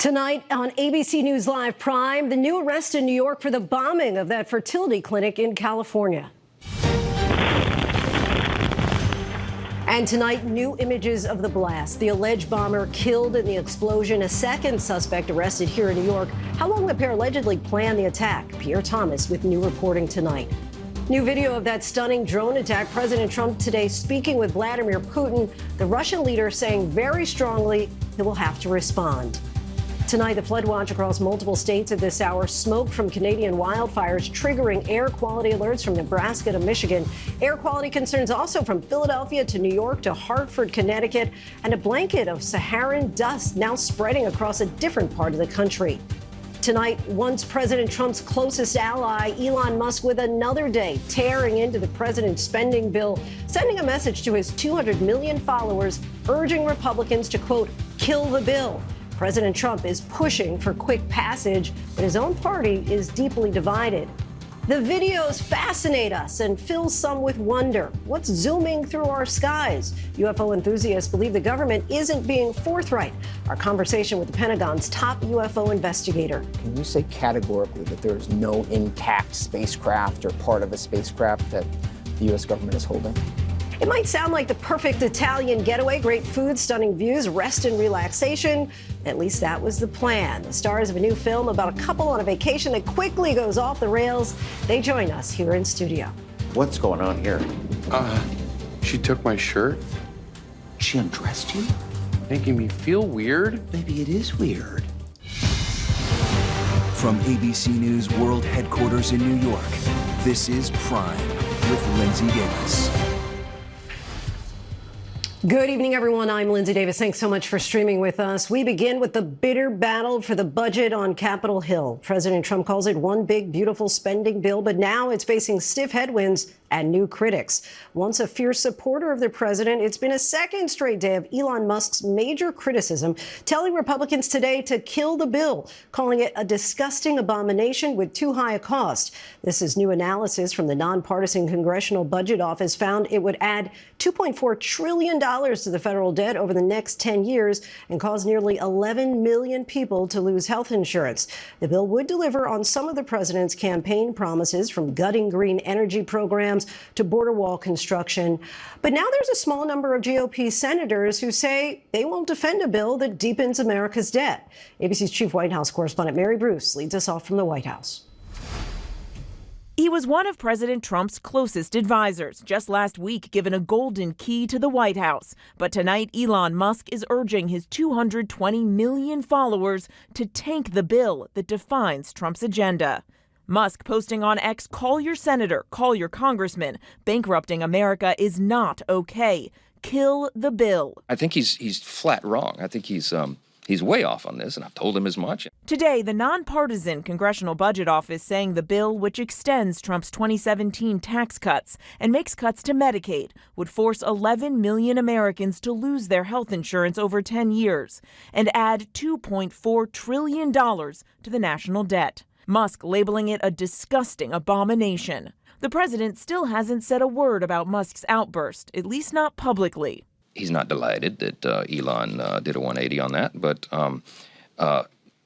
Tonight on ABC News Live Prime, the new arrest in New York for the bombing of that fertility clinic in California. And tonight, new images of the blast. The alleged bomber killed in the explosion, a second suspect arrested here in New York. How long the pair allegedly planned the attack? Pierre Thomas with new reporting tonight. New video of that stunning drone attack. President Trump today speaking with Vladimir Putin, the Russian leader saying very strongly he will have to respond. Tonight, the flood watch across multiple states at this hour. Smoke from Canadian wildfires triggering air quality alerts from Nebraska to Michigan. Air quality concerns also from Philadelphia to New York to Hartford, Connecticut. And a blanket of Saharan dust now spreading across a different part of the country. Tonight, once President Trump's closest ally, Elon Musk, with another day tearing into the president's spending bill, sending a message to his 200 million followers, urging Republicans to, quote, kill the bill. President Trump is pushing for quick passage, but his own party is deeply divided. The videos fascinate us and fill some with wonder. What's zooming through our skies? UFO enthusiasts believe the government isn't being forthright. Our conversation with the Pentagon's top UFO investigator. Can you say categorically that there is no intact spacecraft or part of a spacecraft that the U.S. government is holding? It might sound like the perfect Italian getaway, great food, stunning views, rest and relaxation. At least that was the plan. The stars of a new film about a couple on a vacation that quickly goes off the rails. They join us here in studio. What's going on here? She took my shirt, She undressed you? making me feel weird. Maybe it is weird. From ABC News World Headquarters in New York, this is Prime with Lindsay Davis. Good evening, everyone. I'm Lindsay Davis. Thanks so much for streaming with us. We begin with the bitter battle for the budget on Capitol Hill. President Trump calls it one big, beautiful spending bill, but now it's facing stiff headwinds and new critics. Once a fierce supporter of the president, it's been a second straight day of Elon Musk's major criticism, telling Republicans today to kill the bill, calling it a disgusting abomination with too high a cost. This is new analysis from the nonpartisan Congressional Budget Office found it would add $2.4 trillion to the federal debt over the next 10 years and cause nearly 11 million people to lose health insurance. The bill would deliver on some of the president's campaign promises, from gutting green energy programs to border wall construction. But now there's a small number of GOP senators who say they won't defend a bill that deepens America's debt. ABC's chief White House correspondent Mary Bruce leads us off from the White House. He was one of President Trump's closest advisors, just last week given a golden key to the White House. But tonight, Elon Musk is urging his 220 million followers to tank the bill that defines Trump's agenda. Musk posting on X, "Call your senator, call your congressman. Bankrupting America is not okay. Kill the bill." I think he's flat wrong. I think he's way off on this, and I've told him as much. Today, the nonpartisan Congressional Budget Office saying the bill, which extends Trump's 2017 tax cuts and makes cuts to Medicaid, would force 11 million Americans to lose their health insurance over 10 years and add $2.4 trillion to the national debt. Musk labeling it a disgusting abomination. The president still hasn't said a word about Musk's outburst, at least not publicly. He's not delighted that Elon did a 180 on that, but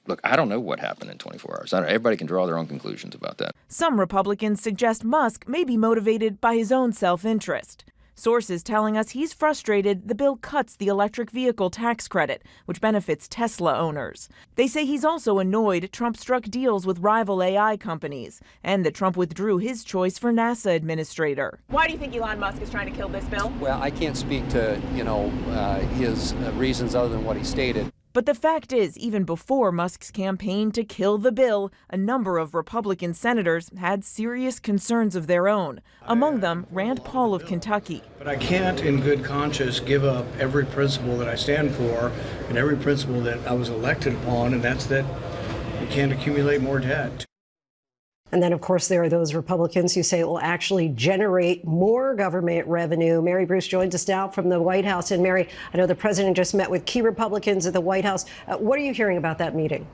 look, I don't know what happened in 24 hours. Everybody can draw their own conclusions about that. Some Republicans suggest Musk may be motivated by his own self-interest. Sources telling us he's frustrated the bill cuts the electric vehicle tax credit, which benefits Tesla owners. They say he's also annoyed Trump struck deals with rival AI companies and that Trump withdrew his choice for NASA administrator. Why do you think Elon Musk is trying to kill this bill? Well, I can't speak to, his reasons other than what he stated. But the fact is, even before Musk's campaign to kill the bill, a number of Republican senators had serious concerns of their own. Among them, Rand Paul of Kentucky. But I can't, in good conscience, give up every principle that I stand for and every principle that I was elected upon, and that's that we can't accumulate more debt. And then, of course, there are those Republicans who say it will actually generate more government revenue. Mary Bruce joins us now from the White House. And Mary, I know the president just met with key Republicans at the White House. What are you hearing about that meeting?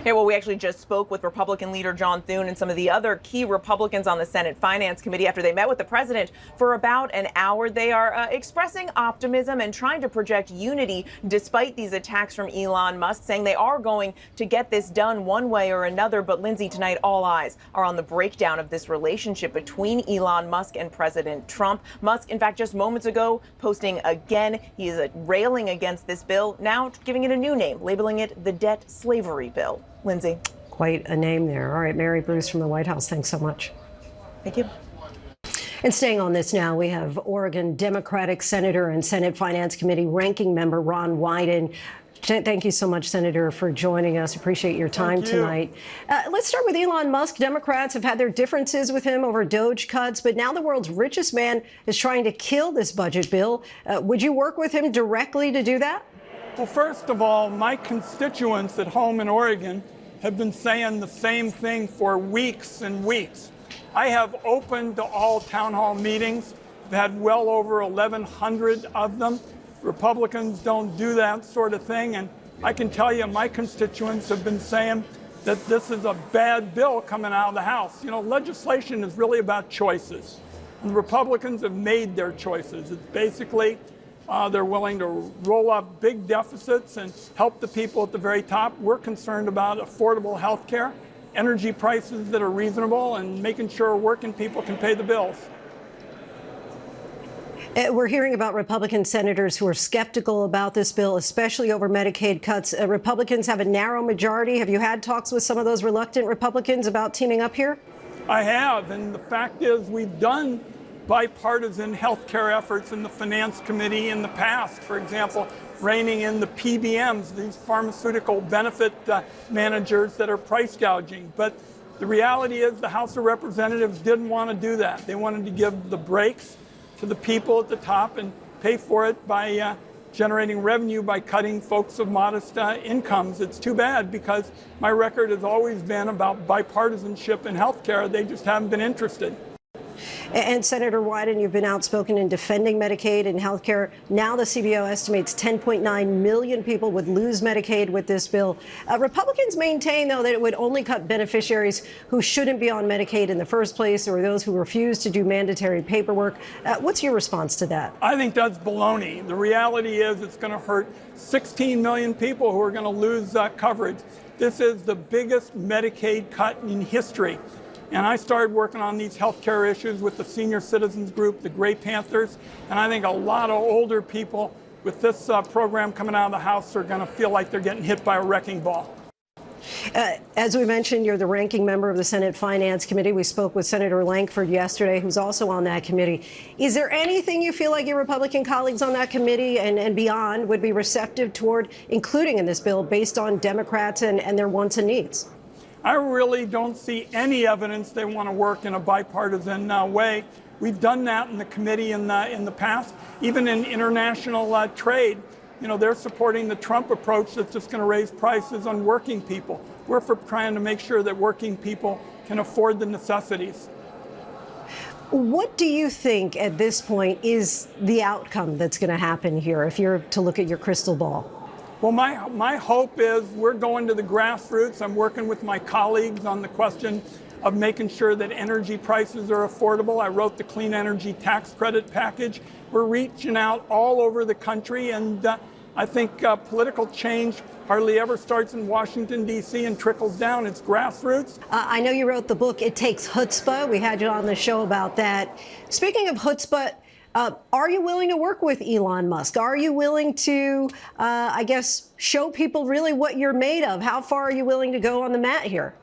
Yeah, well, we actually just spoke with Republican leader John Thune and some of the other key Republicans on the Senate Finance Committee after they met with the president for about an hour. They are expressing optimism and trying to project unity despite these attacks from Elon Musk, saying they are going to get this done one way or another. But Lindsay, tonight all eyes are on the breakdown of this relationship between Elon Musk and President Trump. Musk, in fact, just moments ago, posting again. He is railing against this bill, now giving it a new name, labeling it the debt slavery bill. Lindsay. Quite a name there. All right, Mary Bruce from the White House, thanks so much. Thank you. And staying on this now, we have Oregon Democratic Senator and Senate Finance Committee Ranking Member Ron Wyden. Thank you so much, Senator, for joining us. Appreciate your time tonight. Let's start with Elon Musk. Democrats have had their differences with him over Doge cuts, but now the world's richest man is trying to kill this budget bill. Would you work with him directly to do that? Well, first of all, my constituents at home in Oregon have been saying the same thing for weeks and weeks. I have opened all town hall meetings. I've had well over 1,100 of them. Republicans don't do that sort of thing, and I can tell you my constituents have been saying that this is a bad bill coming out of the House. You know, legislation is really about choices, and the Republicans have made their choices. It's basically they're willing to roll up big deficits and help the people at the very top. We're concerned about affordable health care, energy prices that are reasonable, and making sure working people can pay the bills. We're hearing about Republican senators who are skeptical about this bill, especially over Medicaid cuts. Republicans have a narrow majority. Have you had talks with some of those reluctant Republicans about teaming up here? I have, and the fact is we've done bipartisan health care efforts in the Finance Committee in the past. For example, reining in the PBMs, these pharmaceutical benefit managers that are price gouging. But the reality is the House of Representatives didn't want to do that. They wanted to give the breaks to the people at the top and pay for it by generating revenue by cutting folks of modest incomes. It's too bad because my record has always been about bipartisanship in health care. They just haven't been interested. And Senator Wyden, you've been outspoken in defending Medicaid and health care. Now the CBO estimates 10.9 million people would lose Medicaid with this bill. Republicans maintain, though, that it would only cut beneficiaries who shouldn't be on Medicaid in the first place or those who refuse to do mandatory paperwork. What's your response to that? I think that's baloney. The reality is it's going to hurt 16 million people who are going to lose coverage. This is the biggest Medicaid cut in history. And I started working on these health care issues with the senior citizens group, the Gray Panthers, and I think a lot of older people with this program coming out of the House are going to feel like they're getting hit by a wrecking ball. As we mentioned, you're the ranking member of the Senate Finance Committee. We spoke with Senator Lankford yesterday, who's also on that committee. Is there anything you feel like your Republican colleagues on that committee and beyond would be receptive toward including in this bill based on Democrats and their wants and needs? I really don't see any evidence they want to work in a bipartisan way. We've done that in the committee in the past, even in international trade. You know, they're supporting the Trump approach that's just going to raise prices on working people. We're for trying to make sure that working people can afford the necessities. What do you think at this point is the outcome that's going to happen here if you're to look at your crystal ball? Well, my hope is we're going to the grassroots. I'm working with my colleagues on the question of making sure that energy prices are affordable. I wrote the Clean Energy Tax Credit package. We're reaching out all over the country, and I think political change hardly ever starts in Washington, D.C. and trickles down. It's grassroots. I know you wrote the book, It Takes Chutzpah. We had you on the show about that. Speaking of chutzpah, are you willing to work with Elon Musk? Are you willing to, show people really what you're made of? How far are you willing to go on the mat here?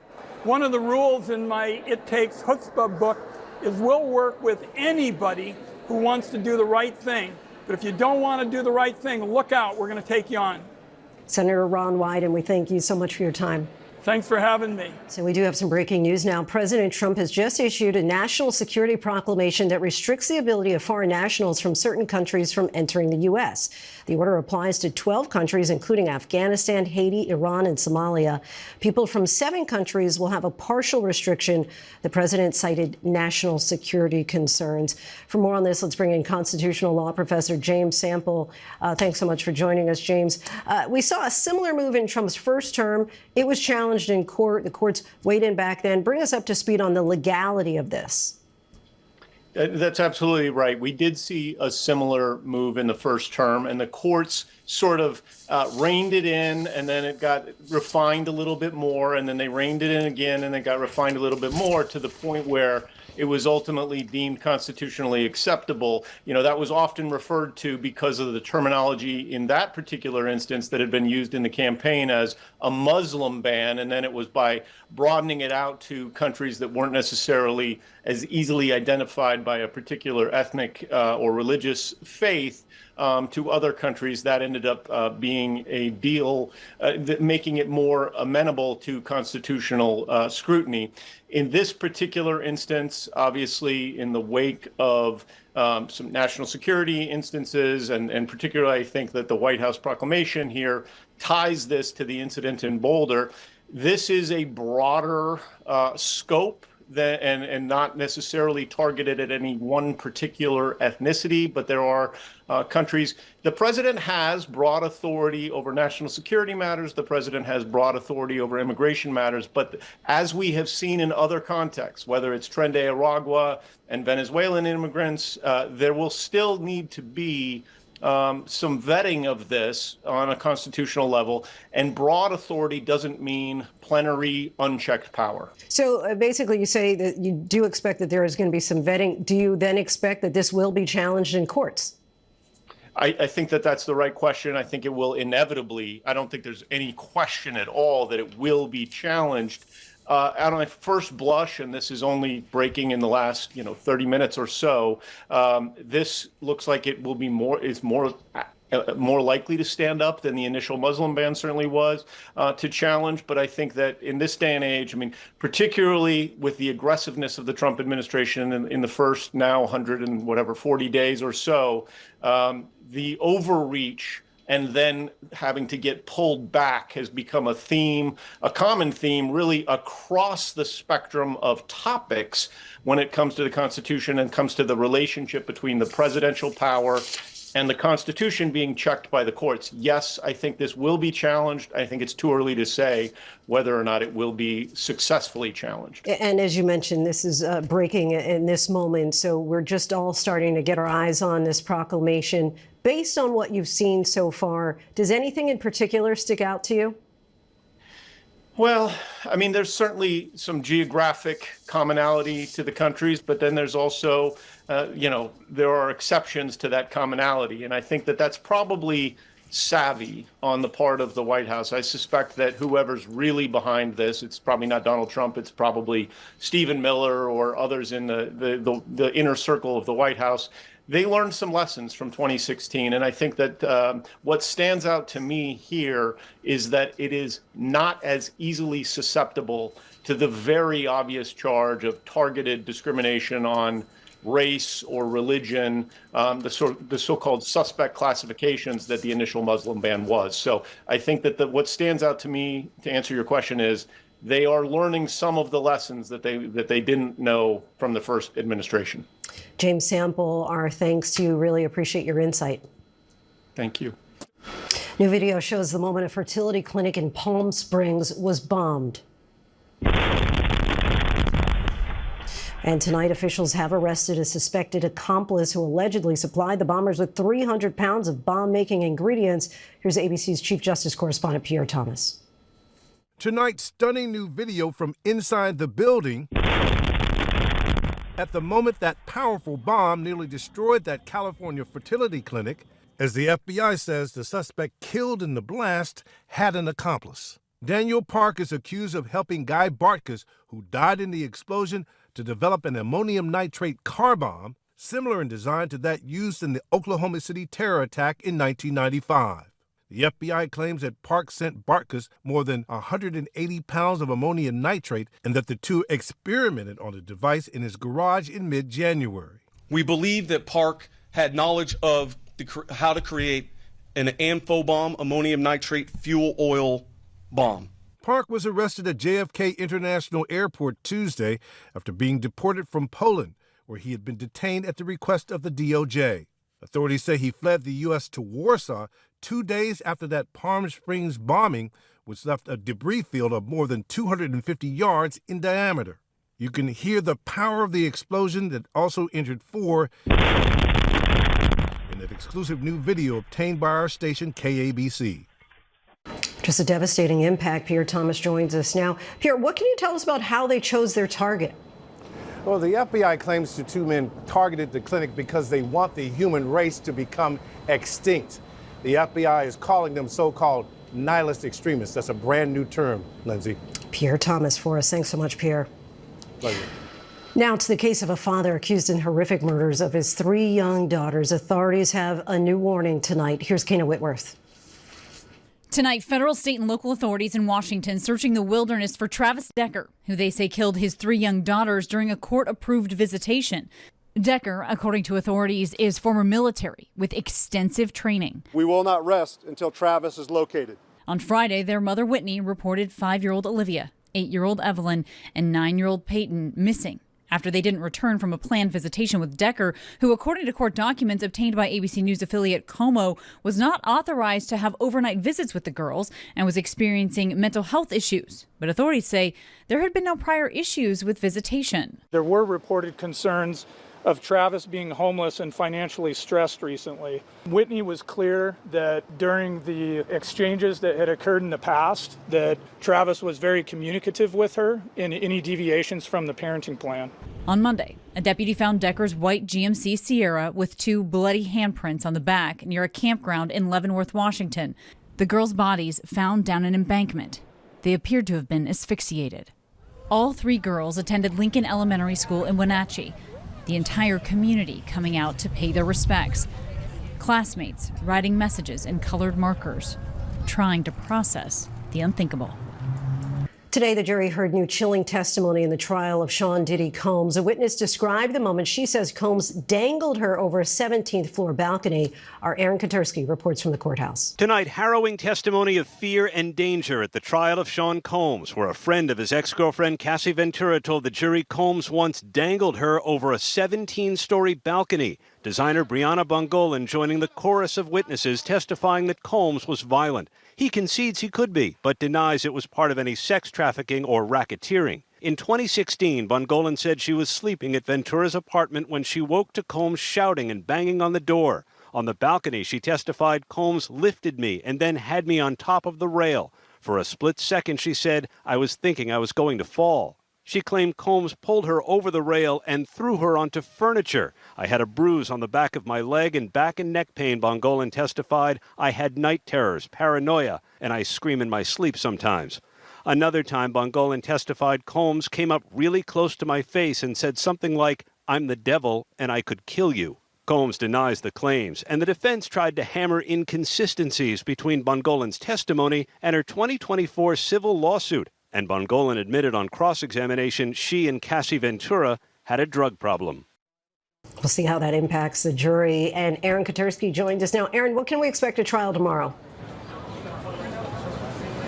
One of the rules in my It Takes Chutzpah book is we'll work with anybody who wants to do the right thing. But if you don't want to do the right thing, look out. We're going to take you on. Senator Ron Wyden, we thank you so much for your time. Thanks for having me. So we do have some breaking news now. President Trump has just issued a national security proclamation that restricts the ability of foreign nationals from certain countries from entering the U.S. The order applies to 12 countries, including Afghanistan, Haiti, Iran, and Somalia. People from 7 countries will have a partial restriction. The president cited national security concerns. For more on this, let's bring in constitutional law professor James Sample. Thanks so much for joining us, James. We saw a similar move in Trump's first term. It was challenged challenged in court. The courts weighed in back then. Bring us up to speed on the legality of this. That's absolutely right. We did see a similar move in the first term, and the courts sort of reined it in, and then it got refined a little bit more, and then they reined it in again, and it got refined a little bit more to the point where it was ultimately deemed constitutionally acceptable. You know, that was often referred to because of the terminology in that particular instance that had been used in the campaign as a Muslim ban, and then it was by broadening it out to countries that weren't necessarily as easily identified by a particular ethnic or religious faith to other countries, that ended up being a deal, making it more amenable to constitutional scrutiny. In this particular instance, obviously, in the wake of some national security instances, and particularly I think that the White House proclamation here ties this to the incident in Boulder, this is a broader scope and not necessarily targeted at any one particular ethnicity, but there are countries. The president has broad authority over national security matters. The president has broad authority over immigration matters. But as we have seen in other contexts, whether it's Tren de Aragua and Venezuelan immigrants, there will still need to be some vetting of this on a constitutional level, and broad authority doesn't mean plenary, unchecked power. So basically, you say that you do expect that there is going to be some vetting. Do you then expect that this will be challenged in courts? I think that that's the right question. I think it will inevitably. I don't think there's any question at all that it will be challenged. On my first blush, and this is only breaking in the last 30 minutes or so, this looks like it will be more likely to stand up than the initial Muslim ban certainly was to challenge. But I think that in this day and age, I mean, particularly with the aggressiveness of the Trump administration in the first now 140 days or so, the overreach and then having to get pulled back has become a theme, a common theme, really across the spectrum of topics when it comes to the Constitution and comes to the relationship between the presidential power and the Constitution being checked by the courts. Yes, I think this will be challenged. I think it's too early to say whether or not it will be successfully challenged. And as you mentioned, this is breaking in this moment, so we're just all starting to get our eyes on this proclamation. Based on what you've seen so far, does anything in particular stick out to you? Well, I mean, there's certainly some geographic commonality to the countries, but then there's also, there are exceptions to that commonality. And I think that that's probably savvy on the part of the White House. I suspect that whoever's really behind this, it's probably not Donald Trump, it's probably Stephen Miller or others in the inner circle of the White House. They learned some lessons from 2016, and I think that what stands out to me here is that it is not as easily susceptible to the very obvious charge of targeted discrimination on race or religion, the so-called suspect classifications that the initial Muslim ban was. So I think that what stands out to me, to answer your question, is they are learning some of the lessons that they didn't know from the first administration. James Sample, our thanks to you. Really appreciate your insight. Thank you. New video shows the moment a fertility clinic in Palm Springs was bombed. And tonight, officials have arrested a suspected accomplice who allegedly supplied the bombers with 300 pounds of bomb-making ingredients. Here's ABC's Chief Justice correspondent Pierre Thomas. Tonight's stunning new video from inside the building. At the moment that powerful bomb nearly destroyed that California fertility clinic, as the FBI says the suspect killed in the blast had an accomplice. Daniel Park is accused of helping Guy Bartkus, who died in the explosion, to develop an ammonium nitrate car bomb, similar in design to that used in the Oklahoma City terror attack in 1995. The FBI claims that Park sent Bartkus more than 180 pounds of ammonium nitrate and that the two experimented on the device in his garage in mid-January. We believe that Park had knowledge of how to create an amphibomb ammonium nitrate fuel oil bomb. Park was arrested at JFK International Airport Tuesday after being deported from Poland, where he had been detained at the request of the DOJ. Authorities say he fled the U.S. to Warsaw 2 days after that Palm Springs bombing, which left a debris field of more than 250 yards in diameter. You can hear the power of the explosion that also injured 4 in an exclusive new video obtained by our station, KABC. Just a devastating impact. Pierre Thomas joins us now. Pierre, what can you tell us about how they chose their target? Well, the FBI claims the 2 men targeted the clinic because they want the human race to become extinct. The FBI is calling them so-called nihilist extremists. That's a brand new term, Lindsay. Pierre Thomas for us. Thanks so much, Pierre. Pleasure. Now to the case of a father accused in horrific murders of his 3 young daughters. Authorities have a new warning tonight. Here's Kena Whitworth. Tonight, federal, state, and local authorities in Washington searching the wilderness for Travis Decker, who they say killed his 3 young daughters during a court-approved visitation. Decker, according to authorities, is former military with extensive training. We will not rest until Travis is located. On Friday, their mother, Whitney, reported 5-year-old Olivia, 8-year-old Evelyn, and 9-year-old Peyton missing after they didn't return from a planned visitation with Decker, who, according to court documents obtained by ABC News affiliate Como, was not authorized to have overnight visits with the girls and was experiencing mental health issues. But authorities say there had been no prior issues with visitation. There were reported concerns of Travis being homeless and financially stressed recently. Whitney was clear that during the exchanges that had occurred in the past, that Travis was very communicative with her in any deviations from the parenting plan. On Monday, a deputy found Decker's white GMC Sierra with 2 bloody handprints on the back near a campground in Leavenworth, Washington. The girls' bodies found down an embankment. They appeared to have been asphyxiated. All 3 girls attended Lincoln Elementary School in Wenatchee. The entire community coming out to pay their respects. Classmates writing messages in colored markers, trying to process the unthinkable. Today, the jury heard new chilling testimony in the trial of Sean Diddy Combs. A witness described the moment she says Combs dangled her over a 17th floor balcony. Our Aaron Katersky reports from the courthouse. Tonight, harrowing testimony of fear and danger at the trial of Sean Combs, where a friend of his ex-girlfriend Cassie Ventura told the jury Combs once dangled her over a 17-story balcony. Designer Brianna Bongolan joining the chorus of witnesses testifying that Combs was violent. He concedes he could be, but denies it was part of any sex trafficking or racketeering. In 2016, Bongolan said she was sleeping at Ventura's apartment when she woke to Combs shouting and banging on the door. On the balcony, she testified Combs lifted me and then had me on top of the rail. For a split second, she said, I was thinking I was going to fall. She claimed Combs pulled her over the rail and threw her onto furniture. I had a bruise on the back of my leg and back and neck pain, Bongolan testified. I had night terrors, paranoia, and I scream in my sleep sometimes. Another time, Bongolan testified Combs came up really close to my face and said something like, I'm the devil and I could kill you. Combs denies the claims, and the defense tried to hammer inconsistencies between Bongolan's testimony and her 2024 civil lawsuit. And Bongolan admitted on cross-examination she and Cassie Ventura had a drug problem. We'll see how that impacts the jury. And Aaron Katersky joined us now. Aaron, what can we expect at trial tomorrow?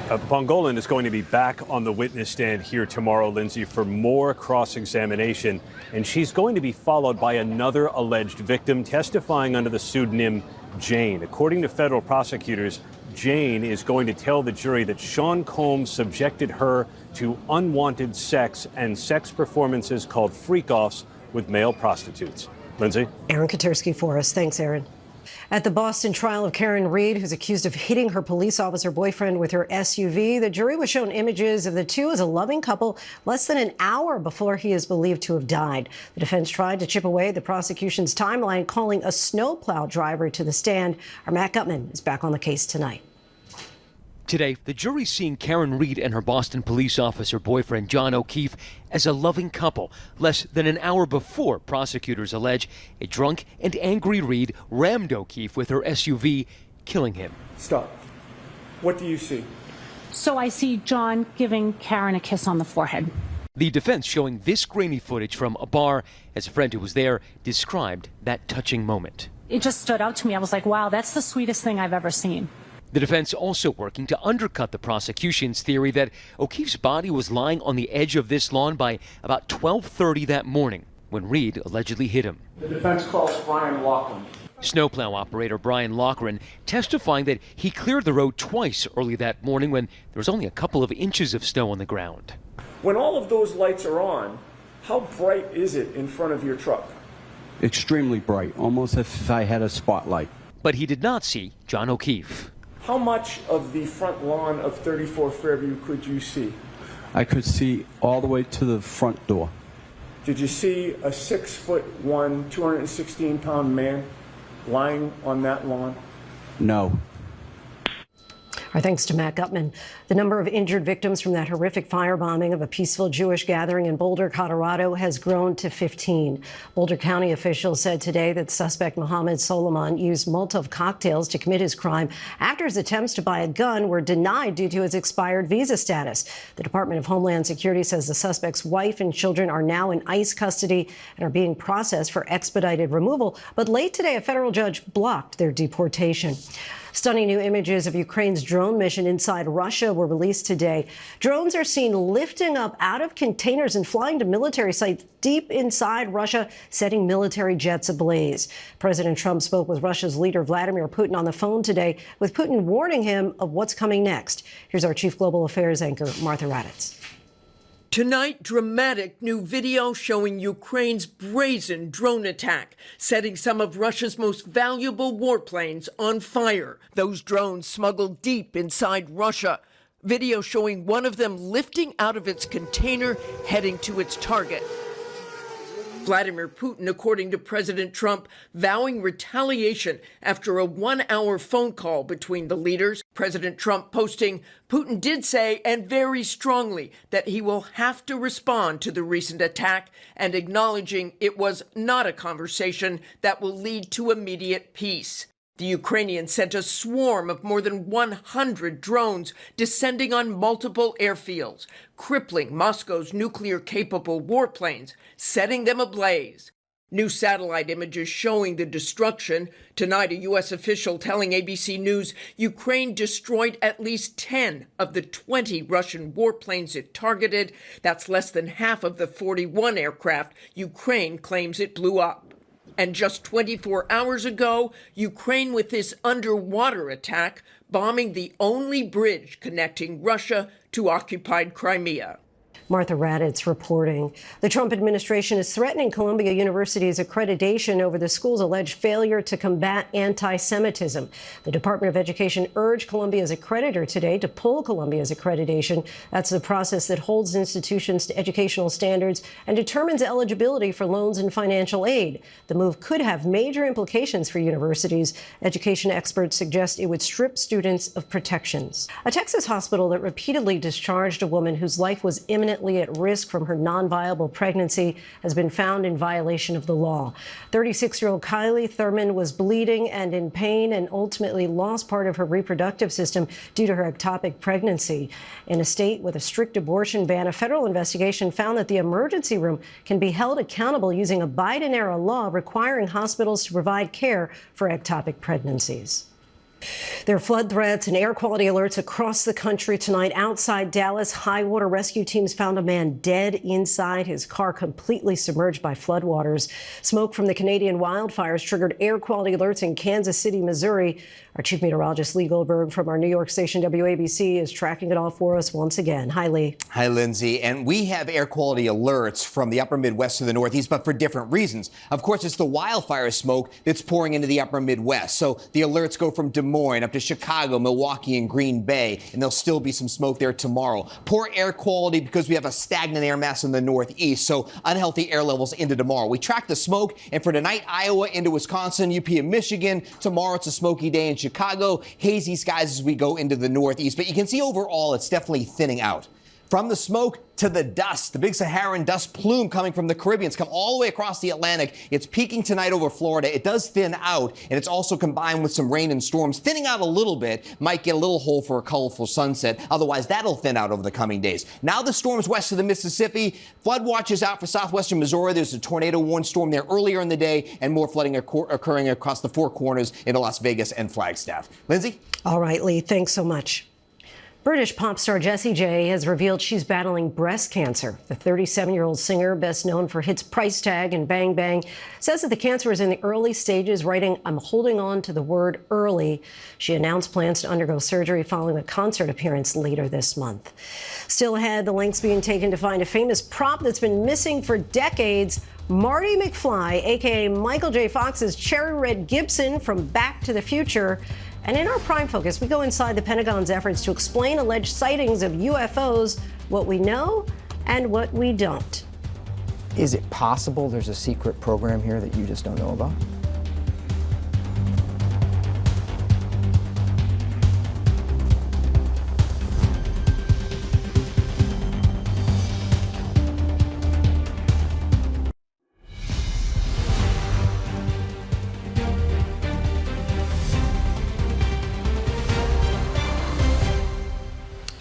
Bongolan is going to be back on the witness stand here tomorrow, Lindsay, for more cross-examination. And she's going to be followed by another alleged victim testifying under the pseudonym Jane. According to federal prosecutors, Jane is going to tell the jury that Sean Combs subjected her to unwanted sex and sex performances called freak-offs with male prostitutes. Lindsay? Aaron Katersky for us. Thanks, Aaron. At the Boston trial of Karen Reed, who's accused of hitting her police officer boyfriend with her SUV, the jury was shown images of the two as a loving couple less than an hour before he is believed to have died. The defense tried to chip away at the prosecution's timeline, calling a snowplow driver to the stand. Our Matt Gutman is back on the case tonight. Today, the jury's seeing Karen Reed and her Boston police officer boyfriend John O'Keefe as a loving couple, less than an hour before prosecutors allege a drunk and angry Reed rammed O'Keefe with her SUV, killing him. Stop. What do you see? So I see John giving Karen a kiss on the forehead. The defense showing this grainy footage from a bar as a friend who was there described that touching moment. It just stood out to me. I was like, wow, that's the sweetest thing I've ever seen. The defense also working to undercut the prosecution's theory that O'Keefe's body was lying on the edge of this lawn by about 12:30 that morning when Reed allegedly hit him. The defense calls Brian Laughlin. Snowplow operator Brian Loughran testifying that he cleared the road twice early that morning when there was only a couple of inches of snow on the ground. When all of those lights are on, how bright is it in front of your truck? Extremely bright, almost as if I had a spotlight. But he did not see John O'Keefe. How much of the front lawn of 34 Fairview could you see? I could see all the way to the front door. Did you see a 6'1", 216-pound man lying on that lawn? No. Our thanks to Matt Gutman. The number of injured victims from that horrific firebombing of a peaceful Jewish gathering in Boulder, Colorado, has grown to 15. Boulder County officials said today that suspect Mohammed Solomon used Molotov cocktails to commit his crime after his attempts to buy a gun were denied due to his expired visa status. The Department of Homeland Security says the suspect's wife and children are now in ICE custody and are being processed for expedited removal. But late today, a federal judge blocked their deportation. Stunning new images of Ukraine's drone mission inside Russia were released today. Drones are seen lifting up out of containers and flying to military sites deep inside Russia, setting military jets ablaze. President Trump spoke with Russia's leader Vladimir Putin on the phone today, with Putin warning him of what's coming next. Here's our chief global affairs anchor, Martha Raddatz. Tonight, dramatic new video showing Ukraine's brazen drone attack, setting some of Russia's most valuable warplanes on fire. Those drones smuggled deep inside Russia. Video showing one of them lifting out of its container, heading to its target. Vladimir Putin, according to President Trump, vowing retaliation after a 1-hour phone call between the leaders. President Trump posting, Putin did say, and very strongly, that he will have to respond to the recent attack, and acknowledging it was not a conversation that will lead to immediate peace. The Ukrainians sent a swarm of more than 100 drones descending on multiple airfields, crippling Moscow's nuclear-capable warplanes, setting them ablaze. New satellite images showing the destruction. Tonight, a U.S. official telling ABC News Ukraine destroyed at least 10 of the 20 Russian warplanes it targeted. That's less than half of the 41 aircraft Ukraine claims it blew up. And just 24 hours ago, Ukraine with this underwater attack, bombing the only bridge connecting Russia to occupied Crimea. Martha Raddatz reporting. The Trump administration is threatening Columbia University's accreditation over the school's alleged failure to combat anti-Semitism. The Department of Education urged Columbia's accreditor today to pull Columbia's accreditation. That's the process that holds institutions to educational standards and determines eligibility for loans and financial aid. The move could have major implications for universities. Education experts suggest it would strip students of protections. A Texas hospital that repeatedly discharged a woman whose life was imminently at risk from her non-viable pregnancy has been found in violation of the law. 36-year-old Kylie Thurman was bleeding and in pain and ultimately lost part of her reproductive system due to her ectopic pregnancy. In a state with a strict abortion ban, a federal investigation found that the emergency room can be held accountable using a Biden-era law requiring hospitals to provide care for ectopic pregnancies. There are flood threats and air quality alerts across the country tonight. Outside Dallas, high water rescue teams found a man dead inside his car, completely submerged by floodwaters. Smoke from the Canadian wildfires triggered air quality alerts in Kansas City, Missouri. Our chief meteorologist, Lee Goldberg, from our New York station WABC, is tracking it all for us once again. Hi, Lee. Hi, Lindsay. And we have air quality alerts from the upper Midwest to the Northeast, but for different reasons. Of course, it's the wildfire smoke that's pouring into the upper Midwest. So the alerts go from Des Moines up to Chicago, Milwaukee, and Green Bay, and there'll still be some smoke there tomorrow. Poor air quality because we have a stagnant air mass in the Northeast, so unhealthy air levels into tomorrow. We track the smoke, and for tonight, Iowa into Wisconsin, UP and Michigan. Tomorrow, it's a smoky day in Chicago. Hazy skies as we go into the Northeast, but you can see overall it's definitely thinning out. From the smoke to the dust, the big Saharan dust plume coming from the Caribbean. It's come all the way across the Atlantic. It's peaking tonight over Florida. It does thin out, and it's also combined with some rain and storms. Thinning out a little bit, might get a little hole for a colorful sunset. Otherwise, that'll thin out over the coming days. Now the storms west of the Mississippi. Flood watches out for southwestern Missouri. There's a tornado warning storm there earlier in the day, and more flooding occurring across the Four Corners into Las Vegas and Flagstaff. Lindsay? All right, Lee, thanks so much. British pop star Jessie J has revealed she's battling breast cancer. The 37-year-old singer, best known for hits Price Tag and Bang Bang, says that the cancer is in the early stages, writing, "I'm holding on to the word early." She announced plans to undergo surgery following a concert appearance later this month. Still ahead, the lengths being taken to find a famous prop that's been missing for decades. Marty McFly, a.k.a. Michael J. Fox's Cherry Red Gibson from Back to the Future. And in our Prime Focus, we go inside the Pentagon's efforts to explain alleged sightings of UFOs, what we know and what we don't. Is it possible there's a secret program here that you just don't know about?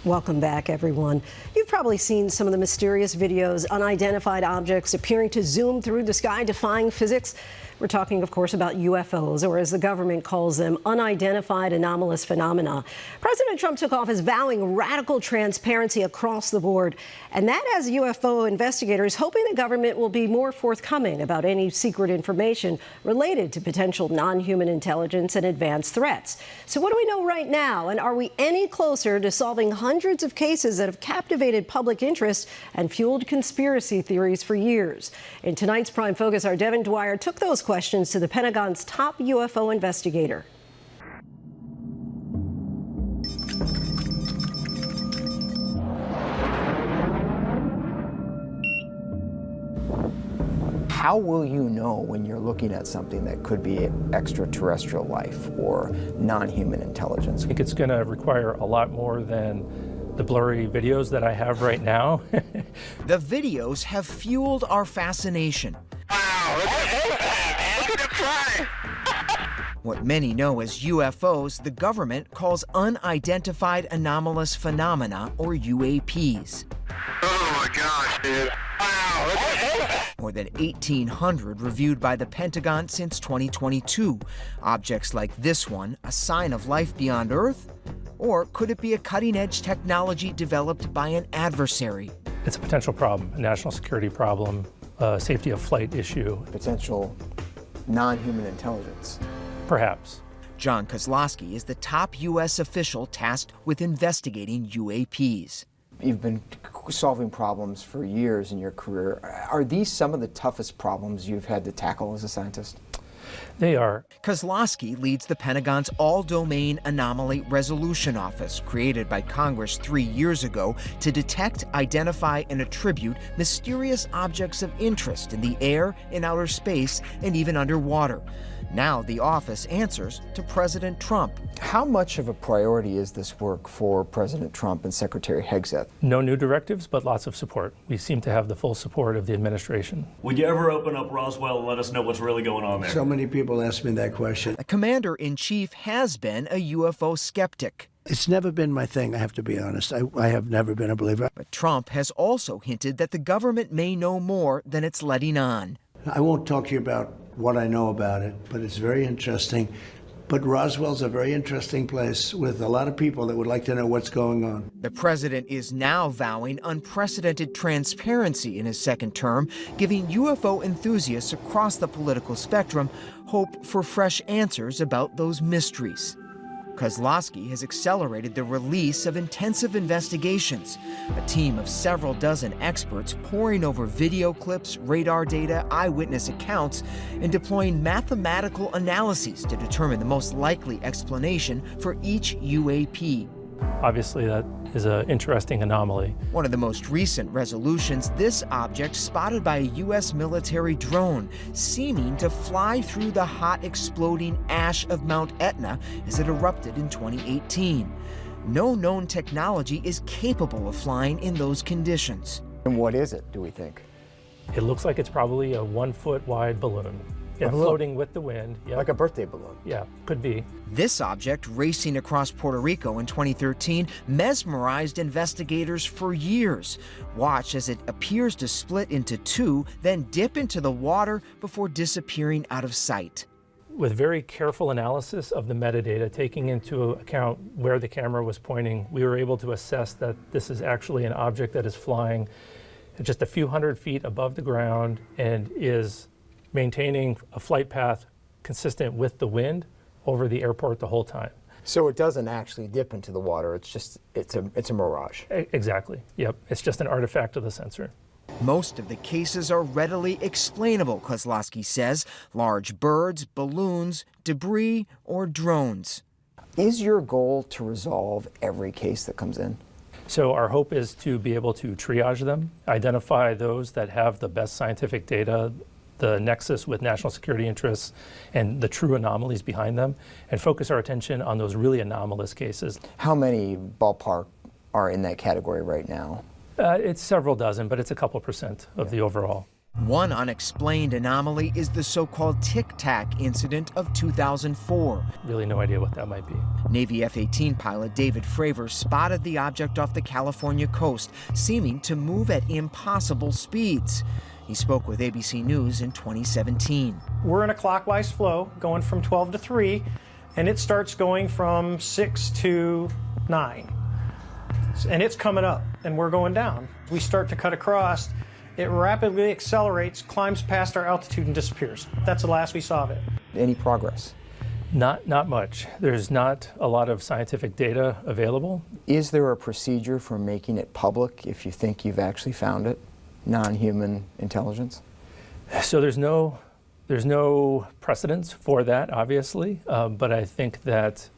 Welcome back, everyone. You've probably seen some of the mysterious videos, unidentified objects appearing to zoom through the sky, defying physics. We're talking, of course, about UFOs, or as the government calls them, unidentified anomalous phenomena. President Trump took office vowing radical transparency across the board, and that has UFO investigators hoping the government will be more forthcoming about any secret information related to potential non-human intelligence and advanced threats. So what do we know right now, and are we any closer to solving hundreds of cases that have captivated public interest and fueled conspiracy theories for years? In tonight's Prime Focus, our Devin Dwyer took those questions to the Pentagon's top UFO investigator. How will you know when you're looking at something that could be extraterrestrial life or non-human intelligence? I think it's going to require a lot more than the blurry videos that I have right now. The videos have fueled our fascination. What many know as UFOs, the government calls unidentified anomalous phenomena, or UAPs. Oh my gosh, dude. Wow. More than 1,800 reviewed by the Pentagon since 2022. Objects like this one, a sign of life beyond Earth? Or could it be a cutting-edge technology developed by an adversary? It's a potential problem, a national security problem, a safety of flight issue. Potential non-human intelligence. Perhaps. John Kozlowski is the top U.S. official tasked with investigating UAPs. You've been solving problems for years in your career. Are these some of the toughest problems you've had to tackle as a scientist? They are. Kozlowski leads the Pentagon's All-Domain Anomaly Resolution Office, created by Congress 3 years ago to detect, identify, and attribute mysterious objects of interest in the air, in outer space, and even underwater. Now the office answers to President Trump. How much of a priority is this work for President Trump and Secretary Hegseth? No new directives, but lots of support. We seem to have the full support of the administration. Would you ever open up Roswell and let us know what's really going on there? So many people ask me that question. The commander-in-chief has been a UFO skeptic. It's never been my thing, I have to be honest. I have never been a believer. But Trump has also hinted that the government may know more than it's letting on. I won't talk to you about what I know about it, but it's very interesting. But Roswell's a very interesting place with a lot of people that would like to know what's going on. The president is now vowing unprecedented transparency in his second term, giving UFO enthusiasts across the political spectrum hope for fresh answers about those mysteries. Kozlowski has accelerated the release of intensive investigations, a team of several dozen experts poring over video clips, radar data, eyewitness accounts, and deploying mathematical analyses to determine the most likely explanation for each UAP. Obviously, that is an interesting anomaly. One of the most recent resolutions, this object spotted by a U.S. military drone, seeming to fly through the hot exploding ash of Mount Etna as it erupted in 2018. No known technology is capable of flying in those conditions. And what is it, do we think? It looks like it's probably a 1-foot wide balloon. Yeah, floating with the wind. Yep. Like a birthday balloon. Yeah, could be. This object, racing across Puerto Rico in 2013, mesmerized investigators for years. Watch as it appears to split into two, then dip into the water before disappearing out of sight. with very careful analysis of the metadata, taking into account where the camera was pointing, we were able to assess that this is actually an object that is flying just a few hundred feet above the ground and is maintaining a flight path consistent with the wind over the airport the whole time. So it doesn't actually dip into the water, it's a mirage. Exactly, yep. It's just an artifact of the sensor. Most of the cases are readily explainable, Kozlowski says. Large birds, balloons, debris, or drones. Is your goal to resolve every case that comes in? So our hope is to be able to triage them, identify those that have the best scientific data, the nexus with national security interests, and the true anomalies behind them, and focus our attention on those really anomalous cases. How many ballpark are in that category right now? It's several dozen, but it's a couple percent of the overall. One unexplained anomaly is the so-called Tic Tac incident of 2004. Really no idea what that might be. Navy F-18 pilot David Fravor spotted the object off the California coast, seeming to move at impossible speeds. He spoke with ABC News in 2017. We're in a clockwise flow, going from 12 to 3, and it starts going from 6 to 9. And it's coming up, and we're going down. We start to cut across. It rapidly accelerates, climbs past our altitude, and disappears. That's the last we saw of it. Any progress? Not much. There's not a lot of scientific data available. Is there a procedure for making it public if you think you've actually found it? Non-human intelligence? So there's no precedence for that, obviously, but I think that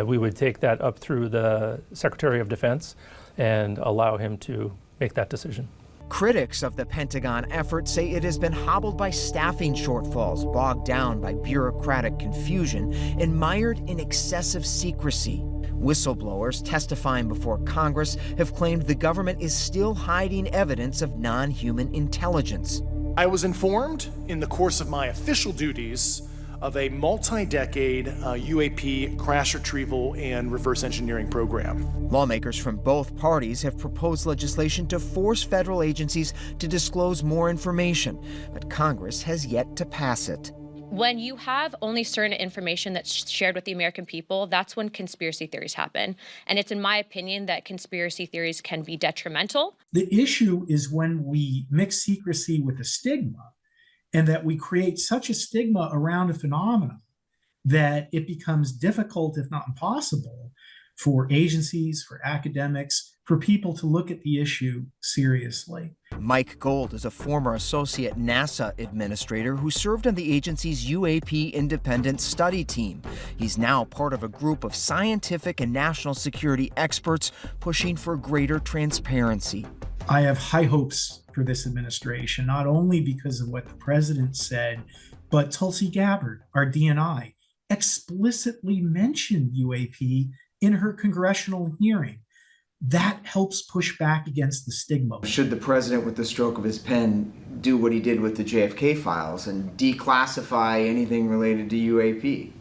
we would take that up through the Secretary of Defense and allow him to make that decision. Critics of the Pentagon effort say it has been hobbled by staffing shortfalls, bogged down by bureaucratic confusion, and mired in excessive secrecy. Whistleblowers testifying before Congress have claimed the government is still hiding evidence of non-human intelligence. I was informed in the course of my official duties of a multi-decade UAP crash retrieval and reverse engineering program. Lawmakers from both parties have proposed legislation to force federal agencies to disclose more information, but Congress has yet to pass it. When you have only certain information that's shared with the American people, that's when conspiracy theories happen. And it's in my opinion that conspiracy theories can be detrimental. The issue is when we mix secrecy with a stigma, and that we create such a stigma around a phenomenon that it becomes difficult, if not impossible, for agencies, for academics, for people to look at the issue seriously. Mike Gold is a former associate NASA administrator who served on the agency's UAP independent study team. He's now part of a group of scientific and national security experts pushing for greater transparency. I have high hopes for this administration, not only because of what the president said, but Tulsi Gabbard, our DNI, explicitly mentioned UAP in her congressional hearing. That helps push back against the stigma. Should the president, with the stroke of his pen, do what he did with the JFK files and declassify anything related to UAP?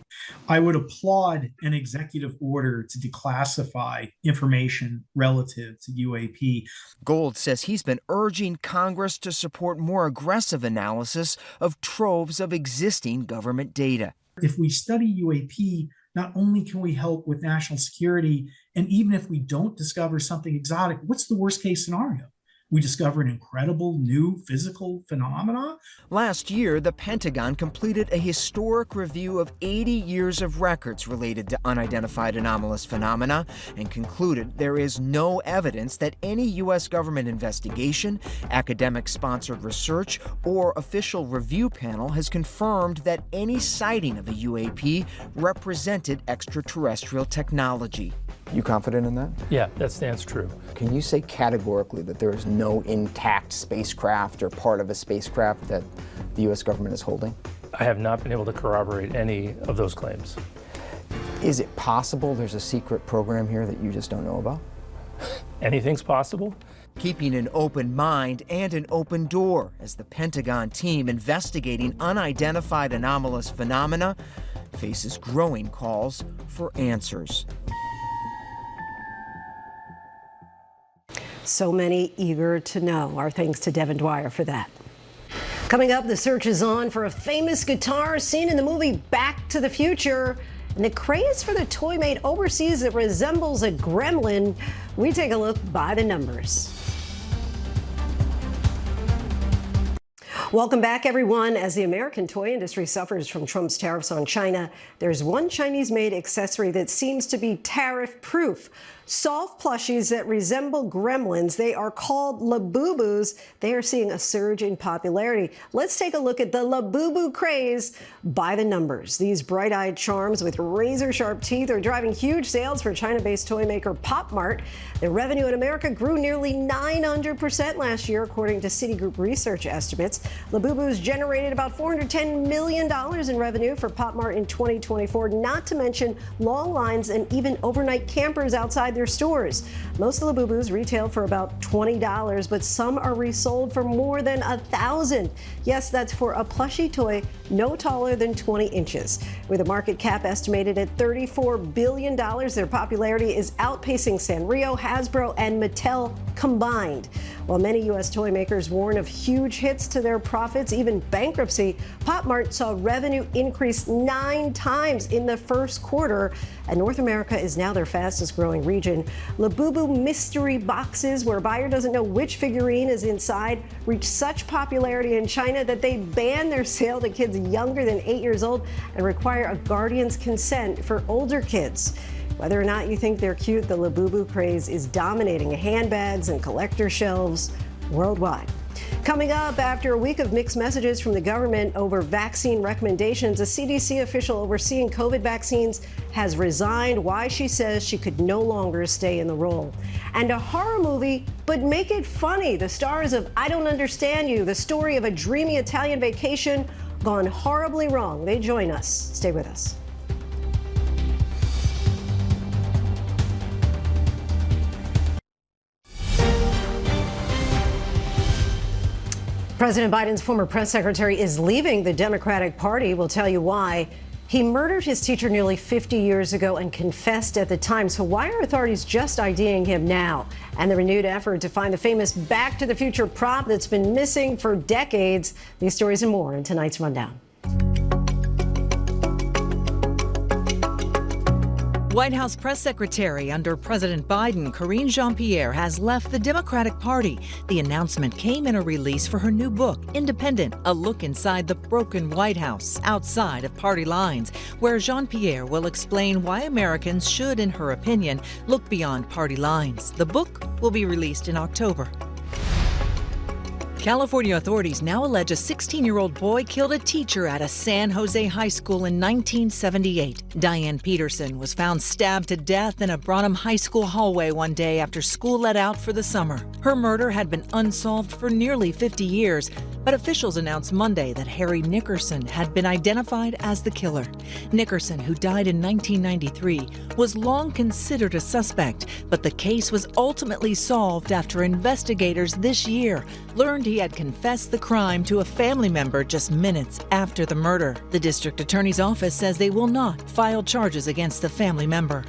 I would applaud an executive order to declassify information relative to UAP. Gold says he's been urging Congress to support more aggressive analysis of troves of existing government data. If we study UAP, not only can we help with national security, and even if we don't discover something exotic, what's the worst case scenario? We discover an incredible new physical phenomena. Last year, the Pentagon completed a historic review of 80 years of records related to unidentified anomalous phenomena and concluded there is no evidence that any U.S. government investigation, academic-sponsored research, or official review panel has confirmed that any sighting of a UAP represented extraterrestrial technology. You confident in that? Yeah, that stands true. Can you say categorically that there is no intact spacecraft or part of a spacecraft that the U.S. government is holding? I have not been able to corroborate any of those claims. Is it possible there's a secret program here that you just don't know about? Anything's possible. Keeping an open mind and an open door as the Pentagon team investigating unidentified anomalous phenomena faces growing calls for answers. So many eager to know. Our thanks to Devin Dwyer for that. Coming up, the search is on for a famous guitar seen in the movie Back to the Future. And the craze for the toy made overseas that resembles a gremlin. We take a look by the numbers. Welcome back, everyone. As the American toy industry suffers from Trump's tariffs on China, there's one Chinese-made accessory that seems to be tariff-proof. Soft plushies that resemble gremlins. They are called Labubus. They are seeing a surge in popularity. Let's take a look at the Labubu craze by the numbers. These bright-eyed charms with razor-sharp teeth are driving huge sales for China-based toy maker Pop Mart. Their revenue in America grew nearly 900% last year, according to Citigroup research estimates. Labubus generated about $410 million in revenue for Pop Mart in 2024, not to mention long lines and even overnight campers outside their stores. Most of the Labubus retail for about $20, but some are resold for more than $1,000. Yes, that's for a plushie toy no taller than 20 inches. With a market cap estimated at $34 billion, their popularity is outpacing Sanrio, Hasbro, and Mattel combined. While many U.S. toy makers warn of huge hits to their profits, even bankruptcy, Pop Mart saw revenue increase 9 times in the first quarter, and North America is now their fastest growing region. Labubu mystery boxes, where a buyer doesn't know which figurine is inside, reached such popularity in China that they ban their sale to kids younger than 8 years old and require a guardian's consent for older kids. Whether or not you think they're cute, the Labubu craze is dominating handbags and collector shelves worldwide. Coming up, after a week of mixed messages from the government over vaccine recommendations, a CDC official overseeing COVID vaccines has resigned. Why, she says she could no longer stay in the role. And a horror movie, but make it funny. The stars of I Don't Understand You, the story of a dreamy Italian vacation gone horribly wrong. They join us. Stay with us. President Biden's former press secretary is leaving the Democratic Party. We'll tell you why. He murdered his teacher nearly 50 years ago and confessed at the time. So why are authorities just IDing him now? And the renewed effort to find the famous Back to the Future prop that's been missing for decades. These stories and more in tonight's Rundown. White House press secretary under President Biden, Karine Jean-Pierre, has left the Democratic Party. The announcement came in a release for her new book, Independent, a look inside the broken White House, outside of party lines, where Jean-Pierre will explain why Americans should, in her opinion, look beyond party lines. The book will be released in October. California authorities now allege a 16-year-old boy killed a teacher at a San Jose high school in 1978. Diane Peterson was found stabbed to death in a Branham High School hallway one day after school let out for the summer. Her murder had been unsolved for nearly 50 years, but officials announced Monday that Harry Nickerson had been identified as the killer. Nickerson, who died in 1993, was long considered a suspect, but the case was ultimately solved after investigators this year learned he had confessed the crime to a family member just minutes after the murder. The district attorney's office says they will not file charges against the family member.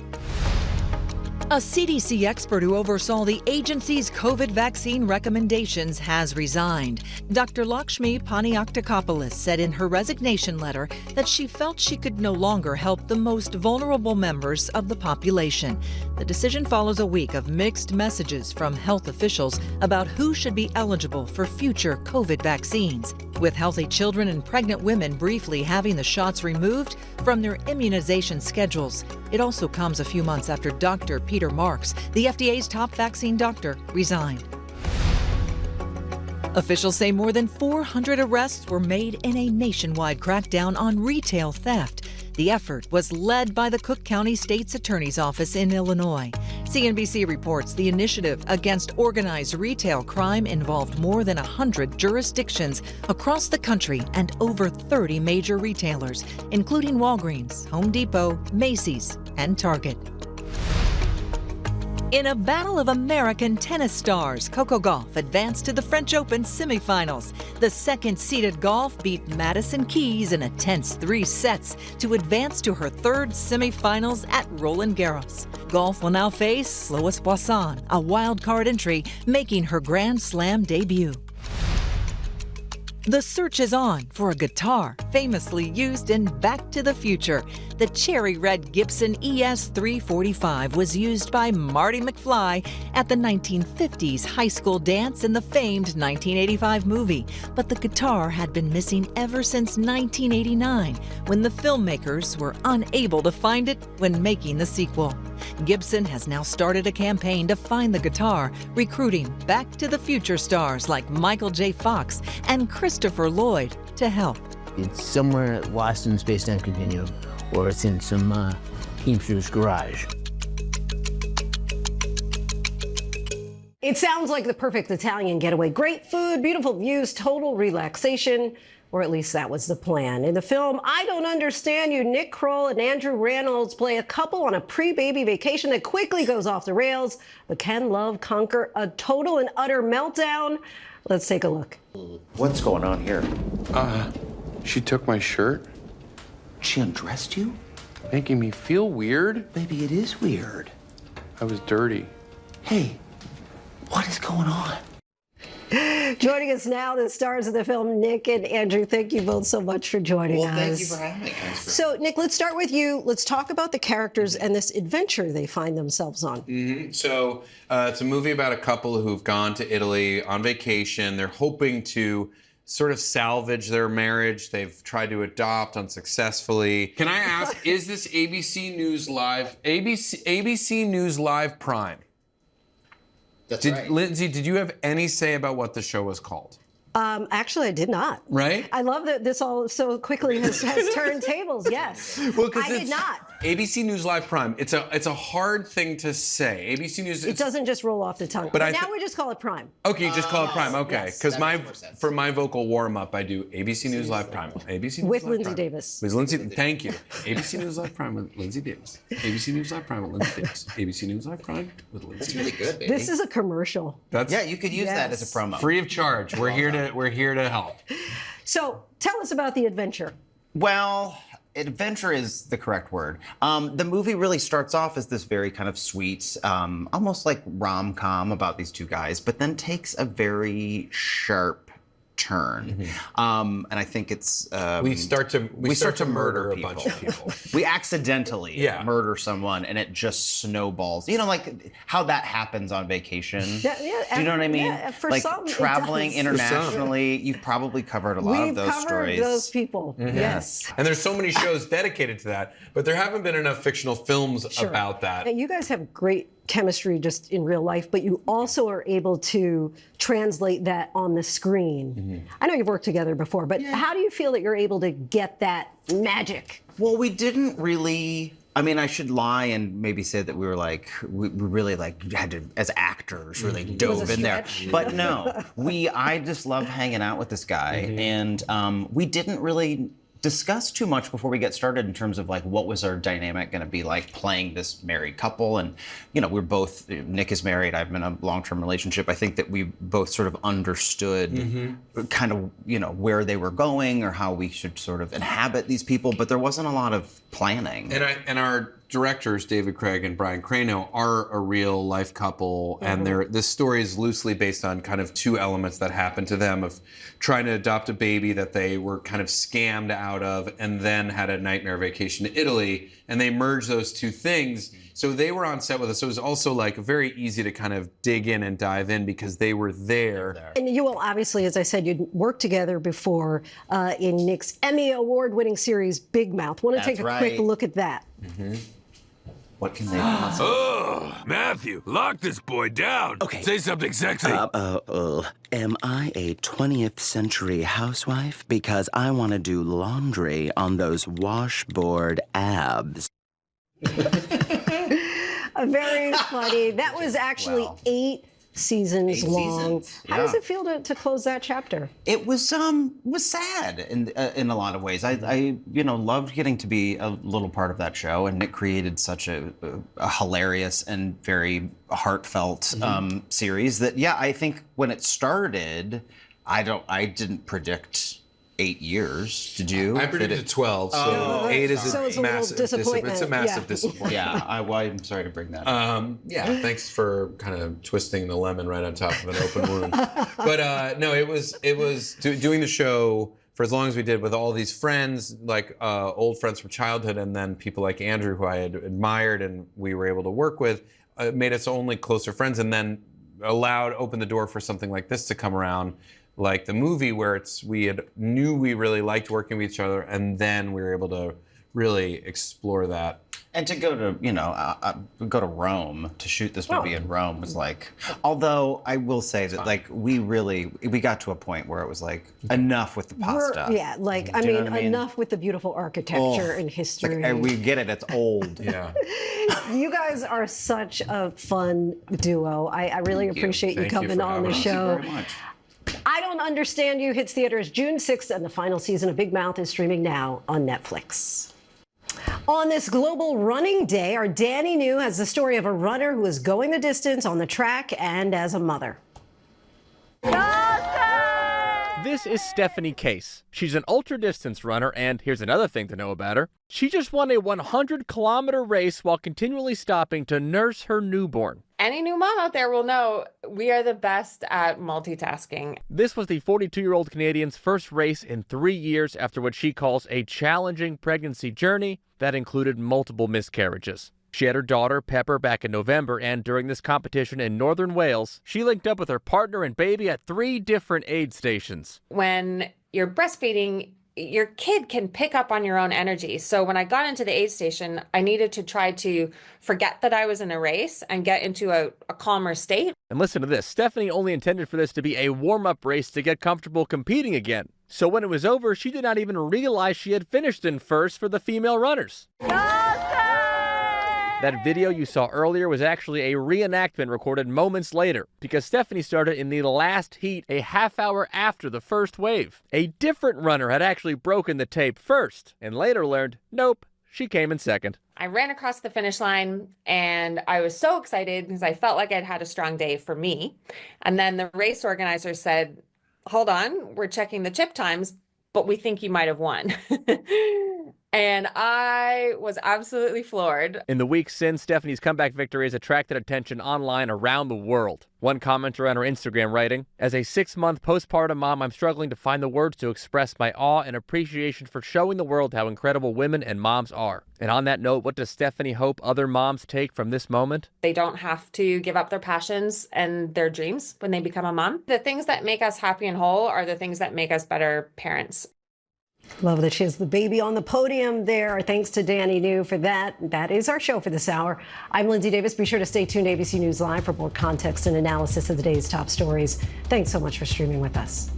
A CDC expert who oversaw the agency's COVID vaccine recommendations has resigned. Dr. Lakshmi Paniaktakopoulos said in her resignation letter that she felt she could no longer help the most vulnerable members of the population. The decision follows a week of mixed messages from health officials about who should be eligible for future COVID vaccines, with healthy children and pregnant women briefly having the shots removed from their immunization schedules. It also comes a few months after Dr. Peter Marks, the FDA's top vaccine doctor, resigned. Officials say more than 400 arrests were made in a nationwide crackdown on retail theft. The effort was led by the Cook County State's Attorney's Office in Illinois. CNBC reports the initiative against organized retail crime involved more than 100 jurisdictions across the country and over 30 major retailers, including Walgreens, Home Depot, Macy's, and Target. In a battle of American tennis stars, Coco Gauff advanced to the French Open semifinals. The second-seeded Gauff beat Madison Keys in a tense 3 sets to advance to her third semifinals at Roland Garros. Gauff will now face Lois Boisson, a wild card entry, making her Grand Slam debut. The search is on for a guitar famously used in Back to the Future. The cherry red Gibson ES-345 was used by Marty McFly at the 1950s high school dance in the famed 1985 movie. But the guitar had been missing ever since 1989, when the filmmakers were unable to find it when making the sequel. Gibson has now started a campaign to find the guitar, recruiting Back to the Future stars like Michael J. Fox and Christopher Lloyd to help. It's somewhere lost in the space-time continuum, or it's in some teamster's garage. It sounds like the perfect Italian getaway. Great food, beautiful views, total relaxation. Or at least that was the plan. In the film, I Don't Understand You, Nick Kroll and Andrew Reynolds play a couple on a pre-baby vacation that quickly goes off the rails. But can love conquer a total and utter meltdown? Let's take a look. What's going on here? She took my shirt. She undressed you? Making me feel weird? Baby, it is weird. I was dirty. Hey, what is going on? Joining us now, the stars of the film, Nick and Andrew. Thank you both so much for joining us. Thank you for having me. So, Nick, let's start with you. Let's talk about the characters and this adventure they find themselves on. So it's a movie about a couple who've gone to Italy on vacation. They're hoping to sort of salvage their marriage. They've tried to adopt unsuccessfully. Can I ask, is this ABC News Live, ABC News Live Prime? That's right. Lindsay, did you have any say about what the show was called? Actually, I did not. Right? I love that this all so quickly has turned tables. Yes. Well, I did not. ABC News Live Prime. It's a hard thing to say. ABC News. It doesn't just roll off the tongue. But now we just call it Prime. Okay, you just call it Prime. Okay, because Yes. for my vocal warm up, I do ABC News Live Prime. ABC News With Live Lindsay Prime. Davis. With Lindsay. Thank you. ABC News Live Prime with Lindsay Davis. ABC News Live Prime with Lindsay Davis. ABC News Live Prime with Lindsay. That's really good, baby. This is a commercial. Yeah, you could use that as a promo. Free of charge. We're here to help. So tell us about the adventure. Well, adventure is the correct word. The movie really starts off as this very kind of sweet, almost like rom-com about these two guys, but then takes a very sharp turn. And I think it's we start to murder a bunch of people. We accidentally murder someone, and it just snowballs. You know, like how that happens on vacation. Do you know what I mean? Yeah, for like some, it traveling does. internationally, you've probably covered a lot of those stories. We've covered those people. Yes. And there's so many shows dedicated to that, but there haven't been enough fictional films about that. You guys have great chemistry just in real life, but you also are able to translate that on the screen. I know you've worked together before, but how do you feel that you're able to get that magic? Well, we didn't really. I mean, I should lie and maybe say that we were like, we really like had to, as actors, really dove in there. But no, I just love hanging out with this guy, and we didn't really discuss too much before we get started in terms of like what was our dynamic going to be like playing this married couple. And you know, we're both, Nick is married, I've been in a long-term relationship. I think that we both sort of understood kind of, you know, where they were going or how we should sort of inhabit these people, but there wasn't a lot of planning. And our directors, David Craig and Brian Crano, are a real life couple, and this story is loosely based on kind of two elements that happened to them of trying to adopt a baby that they were kind of scammed out of, and then had a nightmare vacation to Italy, and they merged those two things. So they were on set with us. So it was also like very easy to kind of dig in and dive in because they were there. And you will obviously, as I said, you'd worked together before in Nick's Emmy Award-winning series, Big Mouth. Want to take a quick look at that? What can they possibly... Oh, Matthew, lock this boy down. Okay. Say something sexy. Am I a 20th century housewife? Because I want to do laundry on those washboard abs. Very funny. That was actually 8 seasons long. How does it feel to close that chapter? It was sad in a lot of ways. I loved getting to be a little part of that show, and Nick created such a hilarious and very heartfelt series that I think when it started, I didn't predict 8 years. Did you? I predicted 12, so 8 is a massive disappointment. It's a massive disappointment. Yeah, I'm sorry to bring that up. Yeah, thanks for kind of twisting the lemon right on top of an open wound. But no, it was doing the show for as long as we did with all these friends, like old friends from childhood, and then people like Andrew, who I had admired and we were able to work with, made us only closer friends, and then opened the door for something like this to come around, like the movie, where we knew we really liked working with each other, and then we were able to really explore that. And to go to Rome to shoot this movie in Rome was like, although I will say that like we got to a point where it was like enough with the pasta. Enough with the beautiful architecture and history. Like, we get it, it's old. Yeah. You guys are such a fun duo. I really appreciate you coming on the show. Thank you very much. I Don't Understand You hits theaters June 6th, and the final season of Big Mouth is streaming now on Netflix. On this global running day, our Danny New has the story of a runner who is going the distance on the track and as a mother. This is Stephanie Case. She's an ultra-distance runner, and here's another thing to know about her. She just won a 100-kilometer race while continually stopping to nurse her newborn. Any new mom out there will know we are the best at multitasking. This was the 42-year-old Canadian's first race in 3 years after what she calls a challenging pregnancy journey that included multiple miscarriages. She had her daughter, Pepper, back in November, and during this competition in northern Wales, she linked up with her partner and baby at 3 different aid stations. When you're breastfeeding, your kid can pick up on your own energy. So when I got into the aid station, I needed to try to forget that I was in a race and get into a calmer state. And listen to this. Stephanie only intended for this to be a warm-up race to get comfortable competing again. So when it was over, she did not even realize she had finished in first for the female runners. That video you saw earlier was actually a reenactment recorded moments later, because Stephanie started in the last heat a half hour after the first wave. A different runner had actually broken the tape first, and later learned, nope, she came in second. I ran across the finish line and I was so excited because I felt like I'd had a strong day for me. And then the race organizer said, hold on, we're checking the chip times, but we think you might have won. And I was absolutely floored. In the weeks since, Stephanie's comeback victory has attracted attention online around the world. One commenter on her Instagram writing, as a 6-month postpartum mom, I'm struggling to find the words to express my awe and appreciation for showing the world how incredible women and moms are. And on that note, what does Stephanie hope other moms take from this moment? They don't have to give up their passions and their dreams when they become a mom. The things that make us happy and whole are the things that make us better parents. Love that she has the baby on the podium there. Our thanks to Danny New for that. That is our show for this hour. I'm Lindsay Davis. Be sure to stay tuned to ABC News Live for more context and analysis of the day's top stories. Thanks so much for streaming with us.